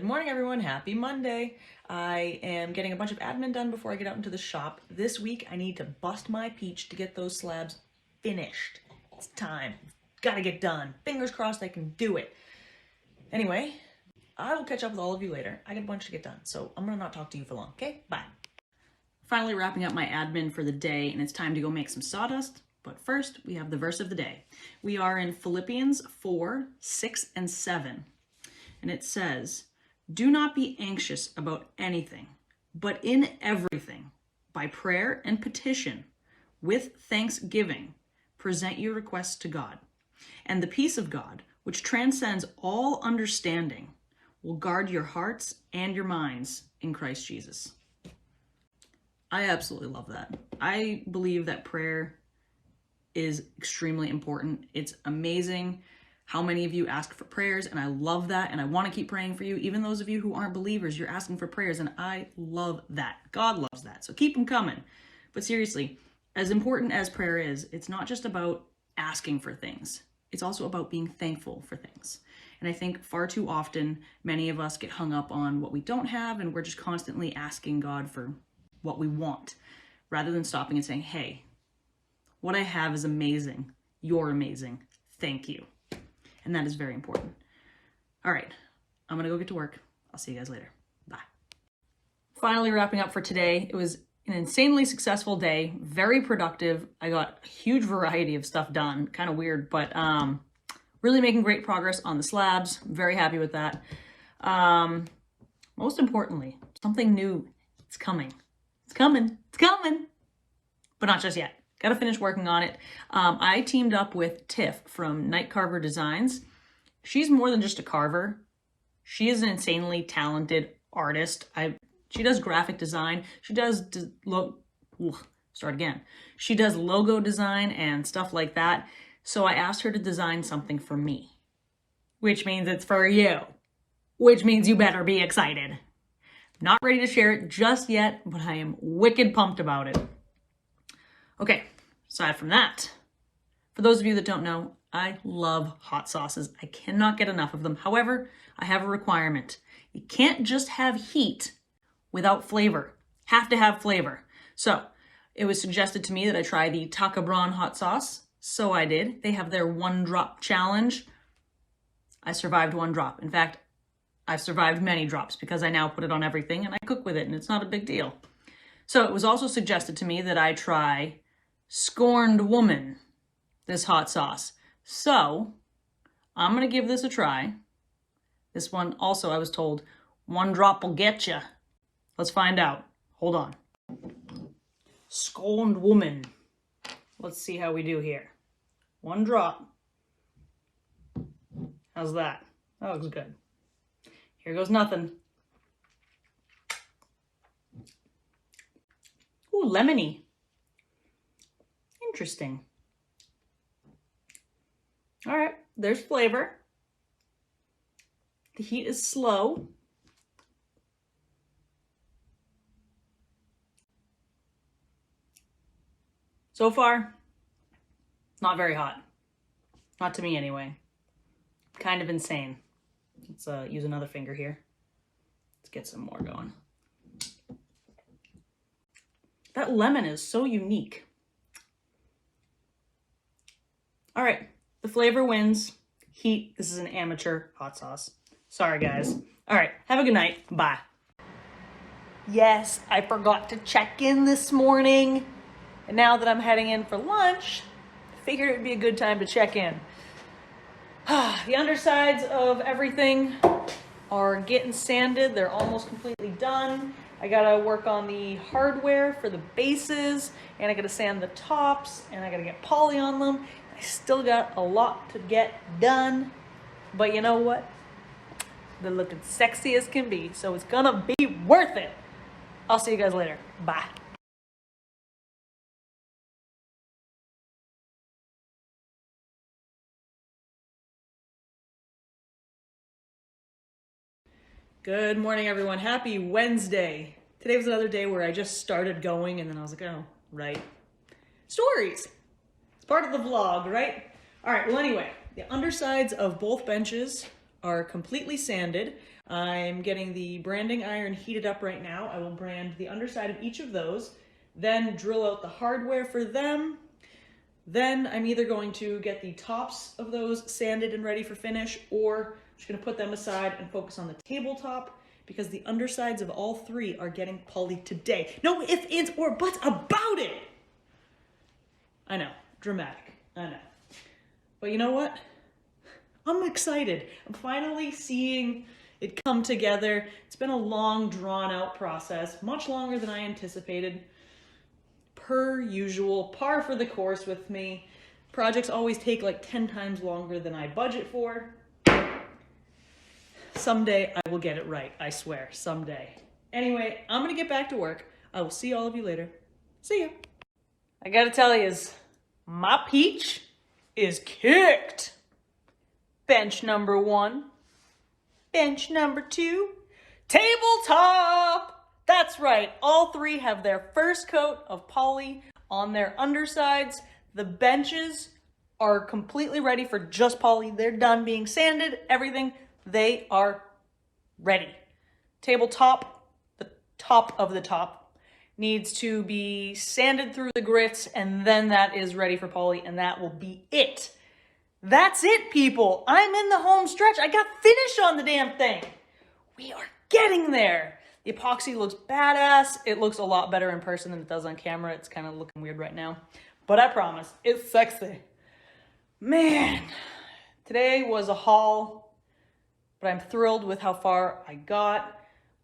Good morning, everyone. Happy Monday. I am getting a bunch of admin done before I get out into the shop. This week, I need to bust my peach to get those slabs finished. It's time. Gotta get done. Fingers crossed I can do it. Anyway, I will catch up with all of you later. I got a bunch to get done, so I'm gonna not talk to you for long, okay? Bye. Finally wrapping up my admin for the day, and it's time to go make some sawdust. But first, we have the verse of the day. We are in Philippians 4, 6, and 7. And it says, "Do not be anxious about anything, but in everything, by prayer and petition, with thanksgiving, present your requests to God. And the peace of God, which transcends all understanding, will guard your hearts and your minds in Christ Jesus." I absolutely love that. I believe that prayer is extremely important. It's amazing how many of you ask for prayers, and I love that, and I want to keep praying for you. Even those of you who aren't believers, you're asking for prayers, and I love that. God loves that, so keep them coming. But seriously, as important as prayer is, it's not just about asking for things. It's also about being thankful for things. And I think far too often, many of us get hung up on what we don't have, and we're just constantly asking God for what we want, rather than stopping and saying, hey, what I have is amazing. You're amazing. Thank you. And that is very important. All right, I'm gonna go get to work. I'll see you guys later. Bye. Finally wrapping up for today. It was an insanely successful day, very productive. I got a huge variety of stuff done, kind of weird, but really making great progress on the slabs. Very happy with that. Most importantly, something new, it's coming. It's coming, but not just yet. Got to finish working on it. I teamed up with Tiff from Night Carver Designs. She's more than just a carver. She is an insanely talented artist. She does graphic design. She does She does logo design and stuff like that. So I asked her to design something for me, which means it's for you, which means you better be excited. Not ready to share it just yet, but I am wicked pumped about it. Okay, aside from that, for those of you that don't know, I love hot sauces. I cannot get enough of them. However, I have a requirement. You can't just have heat without flavor. Have to have flavor. So it was suggested to me that I try the Takabron hot sauce. So I did. They have their 1-drop challenge. I survived 1 drop. In fact, I've survived many drops because I now put it on everything and I cook with it and it's not a big deal. So it was also suggested to me that I try Scorned Woman, this hot sauce. So I'm going to give this a try. This one also, I was told, 1 drop will get you. Let's find out. Hold on. Scorned Woman. Let's see how we do here. 1 drop. How's that? That looks good. Here goes nothing. Ooh, lemony. Interesting. All right, there's flavor. The heat is slow. So far, not very hot. Not to me anyway. Kind of insane. Let's use another finger here. Let's get some more going. That lemon is so unique. All right, the flavor wins. Heat, this is an amateur hot sauce. Sorry, guys. All right, have a good night. Bye. Yes, I forgot to check in this morning. And now that I'm heading in for lunch, I figured it would be a good time to check in. The undersides of everything are getting sanded. They're almost completely done. I gotta work on the hardware for the bases, and I gotta sand the tops, and I gotta get poly on them. I still got a lot to get done, but you know what? They're looking sexy as can be, so it's gonna be worth it. I'll see you guys later. Bye. Good morning, everyone. Happy Wednesday. Today was another day where I just started going and then I was like, oh, right. Stories. It's part of the vlog, right? All right, well, anyway, the undersides of both benches are completely sanded. I'm getting the branding iron heated up right now. I will brand the underside of each of those, then drill out the hardware for them. Then I'm either going to get the tops of those sanded and ready for finish, or I'm just going to put them aside and focus on the tabletop, because the undersides of all three are getting polished today. No ifs, ands, or buts about it. I know, dramatic, I know. But you know what? I'm excited. I'm finally seeing it come together. It's been a long, drawn-out process, much longer than I anticipated. Per usual, par for the course with me. Projects always take like 10 times longer than I budget for. Someday I will get it right, I swear, someday. Anyway, I'm gonna get back to work. I will see all of you later. See ya. I gotta tell you, my peach is kicked. Bench number 1, bench number 2, tabletop. That's right, all three have their first coat of poly on their undersides. The benches are completely ready for just poly. They're done being sanded, everything. They are ready. Tabletop, the top of the top, needs to be sanded through the grits, and then that is ready for poly, and that will be it. That's it, people. I'm in the home stretch. I got finish on the damn thing. We are getting there. The epoxy looks badass. It looks a lot better in person than it does on camera. It's kind of looking weird right now, but I promise, it's sexy. Man, today was a haul, but I'm thrilled with how far I got.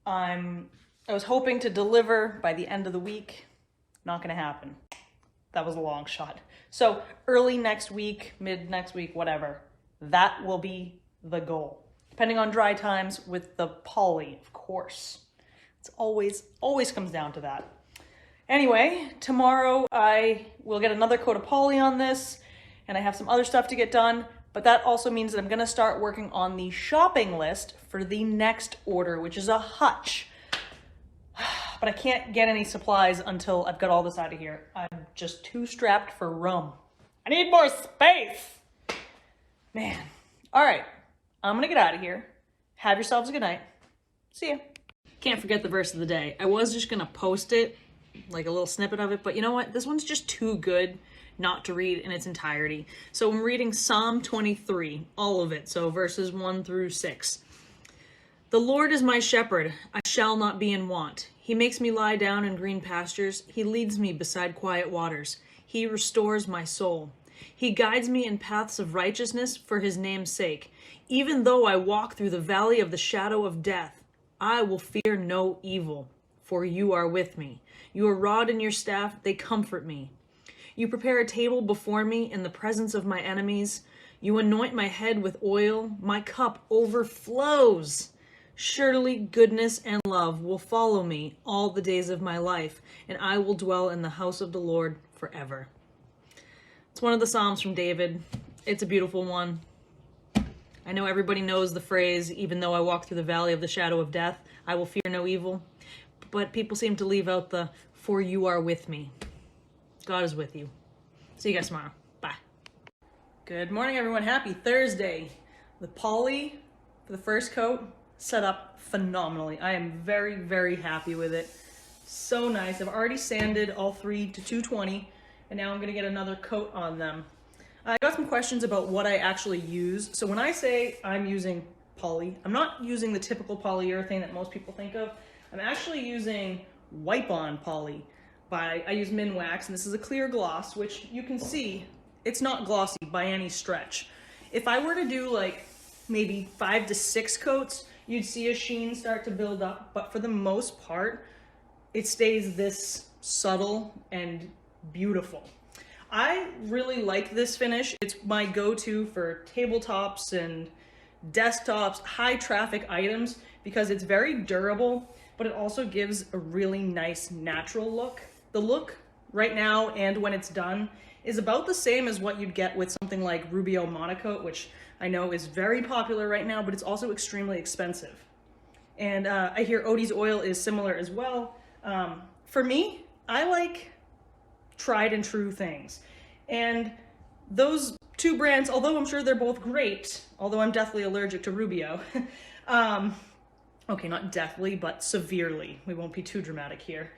I was hoping to deliver by the end of the week. Not gonna happen. That was a long shot. So early next week, mid next week, whatever, that will be the goal. Depending on dry times with the poly, of course. It's always comes down to that. Anyway, tomorrow I will get another coat of poly on this, and I have some other stuff to get done, but that also means that I'm gonna start working on the shopping list for the next order, which is a hutch. But I can't get any supplies until I've got all this out of here. I'm just too strapped for room. I need more space. Man. All right, I'm gonna get out of here. Have yourselves a good night. See ya. Can't forget the verse of the day. I was just gonna post it, like a little snippet of it, but you know what? This one's just too good not to read in its entirety. So I'm reading Psalm 23, all of it, so verses 1 through 6. The Lord is my shepherd, I shall not be in want. He makes me lie down in green pastures. He leads me beside quiet waters. He restores my soul. He guides me in paths of righteousness for his name's sake. Even though I walk through the valley of the shadow of death, I will fear no evil, for you are with me. Your rod and your staff, they comfort me. You prepare a table before me in the presence of my enemies. You anoint my head with oil. My cup overflows. Surely goodness and love will follow me all the days of my life, and I will dwell in the house of the Lord forever. It's one of the Psalms from David. It's a beautiful one. I know everybody knows the phrase, even though I walk through the valley of the shadow of death, I will fear no evil. But people seem to leave out the, for you are with me. God is with you. See you guys tomorrow. Bye. Good morning, everyone. Happy Thursday. The poly for the first coat set up phenomenally. I am very, very happy with it. So nice. I've already sanded all three to 220, and now I'm going to get another coat on them. I got some questions about what I actually use. So when I say I'm using poly, I'm not using the typical polyurethane that most people think of. I'm actually using wipe-on poly. I use Minwax, and this is a clear gloss, which you can see it's not glossy by any stretch. If I were to do like maybe 5 to 6 coats, you'd see a sheen start to build up, but for the most part, it stays this subtle and beautiful. I really like this finish. It's my go-to for tabletops and desktops, high traffic items, because it's very durable, but it also gives a really nice natural look. The look right now and when it's done is about the same as what you'd get with something like Rubio Monocoat, which I know is very popular right now, but it's also extremely expensive. And I hear Odie's oil is similar as well. For me, I like tried and true things. And those two brands, although I'm sure they're both great, although I'm deathly allergic to Rubio. Okay, not deathly, but severely. We won't be too dramatic here.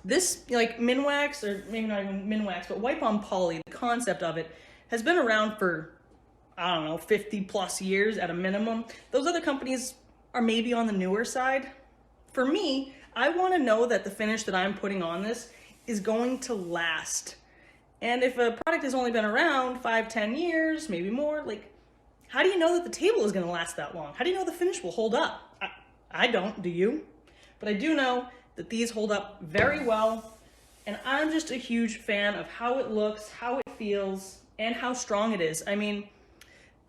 This, like Minwax, or maybe not even Minwax, but wipe on poly, the concept of it has been around for, I don't know, 50 plus years at a minimum. Those other companies are maybe on the newer side. For me, I want to know that the finish that I'm putting on this is going to last. And if a product has only been around 5-10 years, maybe more, like, how do you know that the table is going to last that long? How do you know the finish will hold up? I don't, do you? But I do know that these hold up very well, and I'm just a huge fan of how it looks, how it feels, and how strong it is. I mean,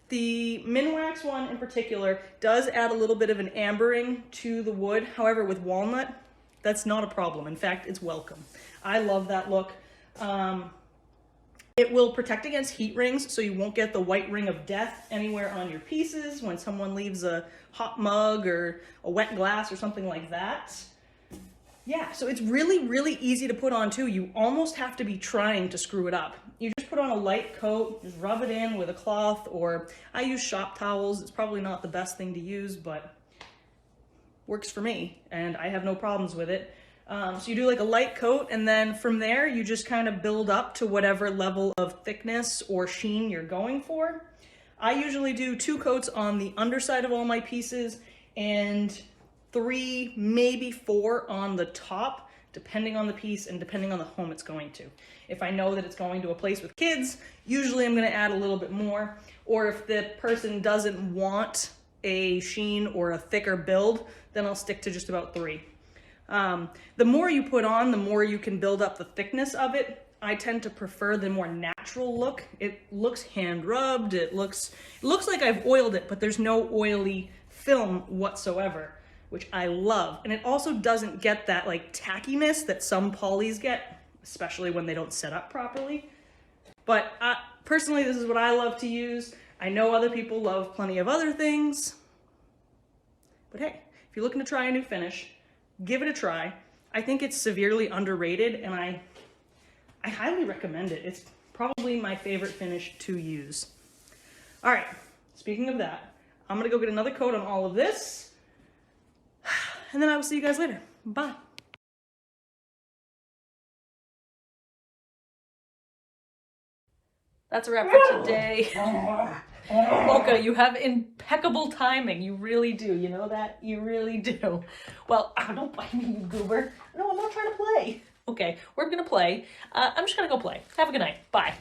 the Minwax one in particular does add a little bit of an ambering to the wood. However, with walnut, that's not a problem. In fact, it's welcome. I love that look. It will protect against heat rings, so you won't get the white ring of death anywhere on your pieces when someone leaves a hot mug or a wet glass or something like that. Yeah, so it's really, really easy to put on too. You almost have to be trying to screw it up. You just put on a light coat, just rub it in with a cloth, or I use shop towels. It's probably not the best thing to use, but works for me, and I have no problems with it. So you do like a light coat, and then from there, you just kind of build up to whatever level of thickness or sheen you're going for. I usually do 2 coats on the underside of all my pieces, and 3, maybe 4 on the top, depending on the piece and depending on the home it's going to. If I know that it's going to a place with kids, usually I'm going to add a little bit more. Or if the person doesn't want a sheen or a thicker build, then I'll stick to just about 3. The more you put on, the more you can build up the thickness of it. I tend to prefer the more natural look. It looks hand rubbed. It looks like I've oiled it, but there's no oily film whatsoever, which I love. And it also doesn't get that like tackiness that some polys get, especially when they don't set up properly. But personally, this is what I love to use. I know other people love plenty of other things. But hey, if you're looking to try a new finish, give it a try. I think it's severely underrated, and I highly recommend it. It's probably my favorite finish to use. All right, speaking of that, I'm gonna go get another coat on all of this, and then I will see you guys later. Bye. That's a wrap for today. Mocha, you have impeccable timing. You really do. You know that? You really do. Well, don't bite me, you goober. No, I'm not trying to play. Okay, we're gonna play. I'm just gonna go play. Have a good night. Bye.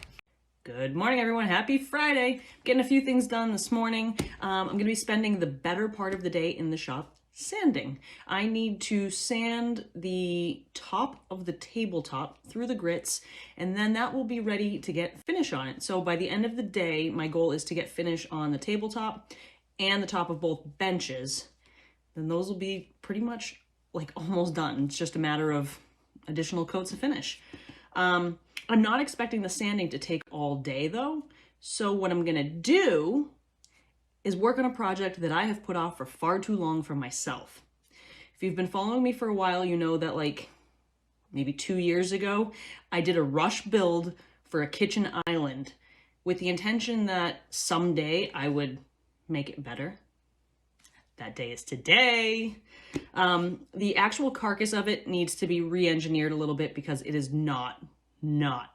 Good morning, everyone. Happy Friday. Getting a few things done this morning. I'm gonna be spending the better part of the day in the shop sanding. I need to sand the top of the tabletop through the grits, and then that will be ready to get finish on it. So by the end of the day, my goal is to get finish on the tabletop and the top of both benches. Then those will be pretty much like almost done. It's just a matter of additional coats of finish. I'm not expecting the sanding to take all day though. So what I'm gonna do is work on a project that I have put off for far too long for myself. If you've been following me for a while, you know that like maybe 2 years ago, I did a rush build for a kitchen island with the intention that someday I would make it better. That day is today. The actual carcass of it needs to be re-engineered a little bit because it is not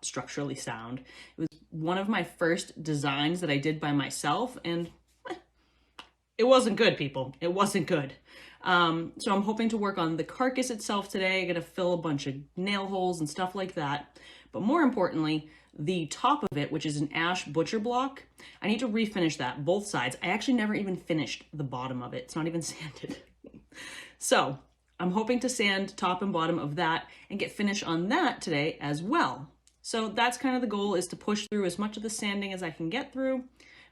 structurally sound. It was one of my first designs that I did by myself, and it wasn't good, people. It wasn't good. So I'm hoping to work on the carcass itself today. I'm gonna fill a bunch of nail holes and stuff like that. But more importantly, the top of it, which is an ash butcher block, I need to refinish that, both sides. I actually never even finished the bottom of it. It's not even sanded. So I'm hoping to sand top and bottom of that and get finish on that today as well. So that's kind of the goal, is to push through as much of the sanding as I can get through.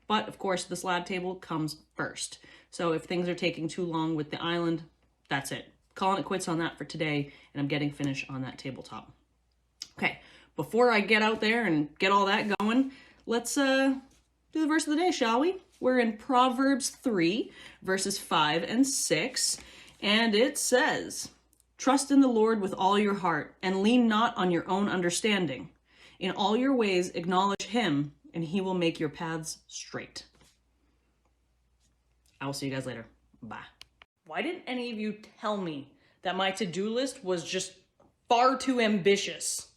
But of course, the slab table comes first. So if things are taking too long with the island, that's it. Calling it quits on that for today, and I'm getting finish on that tabletop. Okay, before I get out there and get all that going, let's do the verse of the day, shall we? We're in Proverbs 3, verses 5 and 6, and it says, "Trust in the Lord with all your heart, and lean not on your own understanding. In all your ways acknowledge him and he will make your paths straight. I will see you guys later. Bye. Why didn't any of you tell me that my to-do list was just far too ambitious?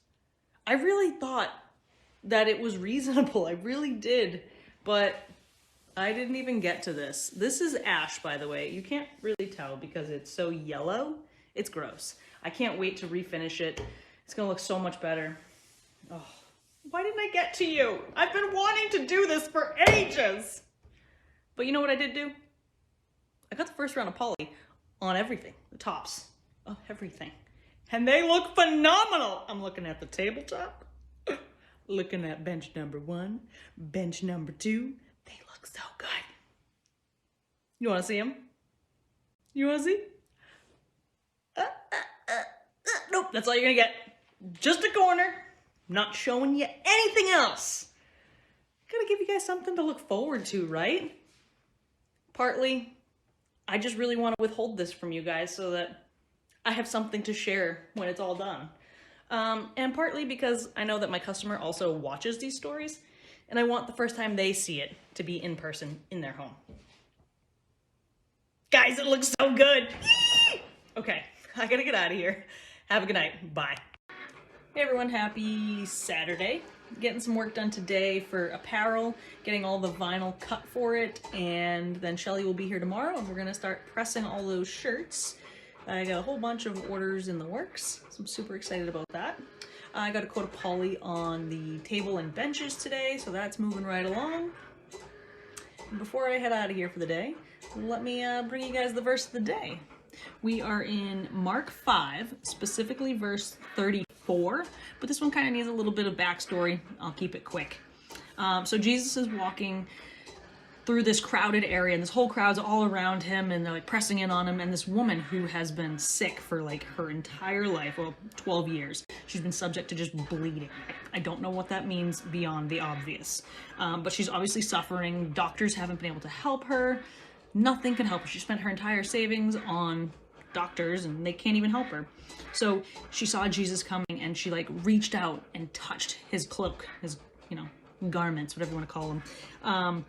I really thought that it was reasonable. I really did, but I didn't even get to this. This is ash, by the way. You can't really tell because it's so yellow. It's gross. I can't wait to refinish it. It's gonna look so much better. Oh, why didn't I get to you? I've been wanting to do this for ages. But you know what I did do? I got the first round of poly on everything, the tops of everything. And they look phenomenal. I'm looking at the tabletop, looking at bench number 1, bench number 2. They look so good. You wanna see them? You wanna see? Nope, that's all you're gonna get. Just a corner, not showing you anything else. Gotta give you guys something to look forward to, right? Partly, I just really want to withhold this from you guys so that I have something to share when it's all done. And partly because I know that my customer also watches these stories, and I want the first time they see it to be in person in their home. Guys, it looks so good. Okay, I gotta get out of here. Have a good night. Bye. Hey everyone, happy Saturday. Getting some work done today for apparel, getting all the vinyl cut for it, and then Shelly will be here tomorrow and we're gonna start pressing all those shirts. I got a whole bunch of orders in the works, so I'm super excited about that. I got a coat of poly on the table and benches today, so that's moving right along. And before I head out of here for the day, let me bring you guys the verse of the day. We are in Mark 5, specifically verse 34, but this one kind of needs a little bit of backstory. I'll keep it quick. So Jesus is walking through this crowded area, and this whole crowd's all around him, and they're like pressing in on him, and this woman who has been sick for like her entire life, well, 12 years, she's been subject to just bleeding. I don't know what that means beyond the obvious, but she's obviously suffering. Doctors haven't been able to help her. Nothing can help her. She spent her entire savings on doctors and they can't even help her. So she saw Jesus coming and she like reached out and touched his cloak, his, garments, whatever you want to call them.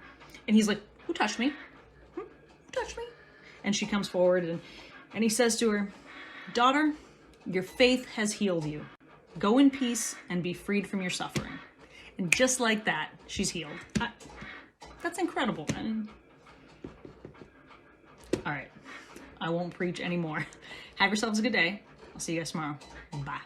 And he's like, who touched me? Who touched me? And she comes forward and he says to her, daughter, your faith has healed you. Go in peace and be freed from your suffering. And just like that, she's healed. That's incredible. All right, I won't preach anymore. Have yourselves a good day. I'll see you guys tomorrow. Bye.